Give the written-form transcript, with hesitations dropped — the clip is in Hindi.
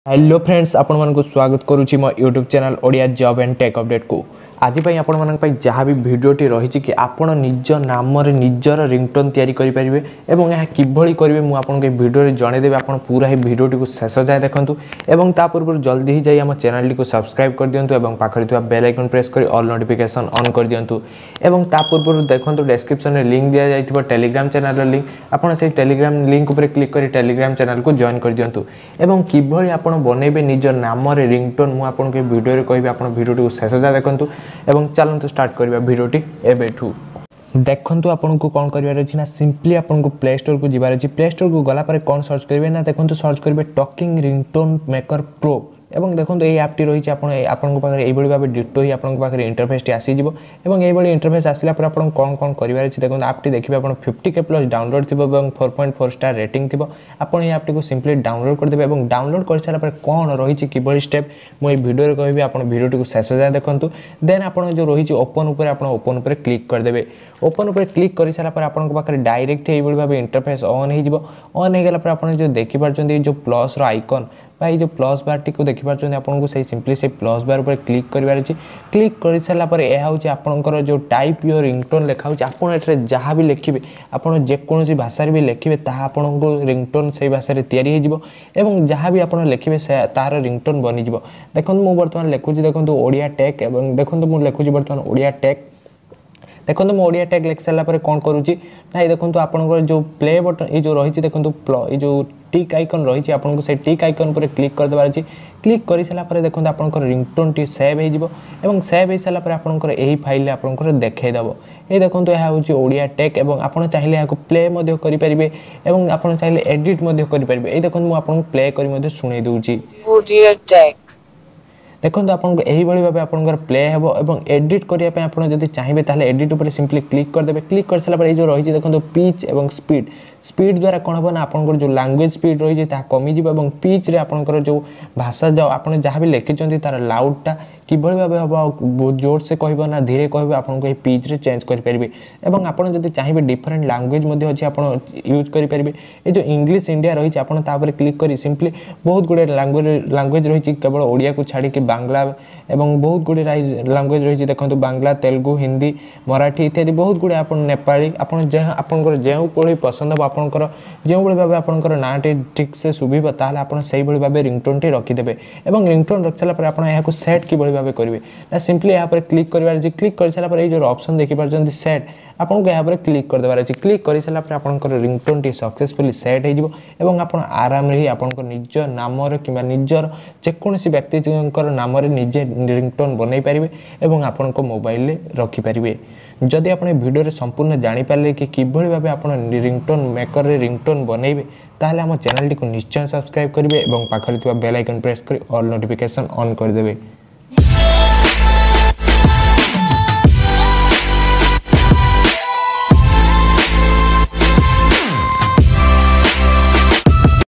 हेलो फ्रेंड्स आपण मानक स्वागत करुच्ची मो YouTube channel Odia job and take update को आज आपण मानक जहाँ भी भिडियोटी रही कि आपण निज नाम निजर रिंगटोन तैयारी करेंगे और यह किभली करेंगे मुझे भिडियो जनईदेवी आप पूरा ही भिडियोटी को शेष जाए देखूँ और ता पूर्व जल्दी ही जाइए आम चैनल टी सब्सक्राइब कर दिंतु और पाखे बेल आइकन प्रेस कर ऑल नोटिफिकेशन ऑन कर दिंतु और ता पूर्व देखो डिस्क्रिप्शन में लिंक दि जाइए टेलीग्राम चैनल लिंक आप टेलीग्राम लिंक उपर क्लिक कर टेलीग्राम चैनल को जॉइन कर दिंतु और किभली आप बनइबे निज नाम रिंगटोन मुझे भिडियो कहि आप भिडियो को शेष जाए देखूँ एवं चलते स्टार्ट करवा भिडियोटी एबेठू देखो आपन को कौन करिवार अछि ना सिंपली आपन को प्ले स्टोर को जिबार अछि प्ले स्टोर को गला पर कौन सर्च करेंगे ना देखो सर्च करेंगे टॉकिंग रिंगटोन मेकर प्रो एवं देखो ये ऐप टी रही आपन पाखे भाव डिटो ही आपन पाखे इंटरफेस टी आसीज और ये इंटरफेस आसला पर आपन कौन कौन करिवार अछि देखो ऐप टी देखिए आप 50K प्लस डाउनलोड थी और 4.4 स्टार रेटिंग थी आपन ये ऐप टी को सिंपली डाउनलोड कर देबे और डाउनलोड कर सारा पर कौन रही किभली स्टेप मुझे भिडियो कहबी आप भिडियो टी को शेष जाए देखूँ देन आप जो रही ओपन उपर आप ओपन उपर क्लिक करदेवे ओपन उपर क्लिक कर सारा पर आपन पाखे डायरेक्ट ये भाव इंटरफेस ऑन हो गला पर आप जो देखिपार जो प्लस आइकन भाई जो प्लस बार टी को देखिपार आपको से सिंपली से प्लस बार पर क्लिक करार क्लिक कर सारा पर यह हूँ आपंकर जो टाइप योर रिंगटोन लिखा आपड़ जहाँ भी लिखे आपड़ जेकोसी भाषा भी लिखे आपन को रिंगटोन से भाषा तैयारी हो जहाँ भी आप लिखे तार रिंगटोन बनीज देखो मुझे बर्तमान लिखुची देखो ओडिया टेक देखो मुझे लिखुची बर्तमान ओडिया टेक देखो मुझे ओडिया टैग लिख सारा पर कौन करुँची ना देखो आपंकर जो प्ले बटन ये जो रही देखो ये जो टिक आइकन रही आपको से टिक आइकन पर क्लिक कर देवार क्लिक कर सारा देखो आपंकर रिंगटोन टी सेव हो सेव हो सारा आपंकर यही फाइल आपंकर देखईदेव ये देखो यह हूँ ओडिया टेक और आप चाहिए यहाँ प्ले करेंगे और आप चाहिए एडिट करेंगे ये देखो मुझे प्ले कर शुणे दूची देखो आपको यही भाव आपंकर प्ले हे और एडिट करने आप चाहिए ताले एडिट उपर सिंपली क्लिक करदे क्लिक कर सारा जो रही देखो पिच और स्पीड स्पीड द्वारा कौन हम ना आपंकर जो लैंग्वेज स्पीड रही है कमिज और पिच रे आपंकर जो भाषा जो आप जहाँ भी लिखिं तार लाउडटा किभली भाव हम जोर से कह ना धीरे कह आपको पिच रे चेंज करेंगे और आप चाहिए डिफरेंट लैंग्वेज अच्छी आप यूज करेंगे ये जो इंग्लिश इंडिया रही है क्लिक कर सिंपली बहुत गुड़े लैंग्वेज रही केवल ओडिया को छाड़ी बांग्ला एवं बहुत गुड़े लैंग्वेज रही देखो बांग्ला तेलुगु हिंदी मराठी इत्यादि बहुत गुड़े आप नेपाली आपंकर जो भी पसंद हम आपंकर जो भाव आपंकर ना ठीक से शुभ ताल आप भाव रिंगटोन टी रखिदेवे और रिंगटोन रख सारा आप यहाँ सेट कि भाव करेंगे ना सिंपली यहाँ पर क्लिक कर क्लिक कर सारा ये जो ऑप्शन देखिपार सेट आपको यहाँ पर क्लिक कर देवार क्लिक कर सारा आपंकर रिंगटोन टी सक्सेसफुली सेट हो आप आराम ही आप निज नाम कि निजर जेकोसी व्यक्ति नाम निजे रिंगटोन बनई पारे और आपण मोबाइल रखिपारे जदि आप भिडियो संपूर्ण जानीपारे कि किभली भाव आप रिंगटोन मेकर रिंगटोन बनइबे ताहले आम चैनल टी को निश्चय सब्सक्राइब करेंगे और पाखरे बेल आइकन प्रेस कर ऑल नोटिफिकेशन ऑन करदे।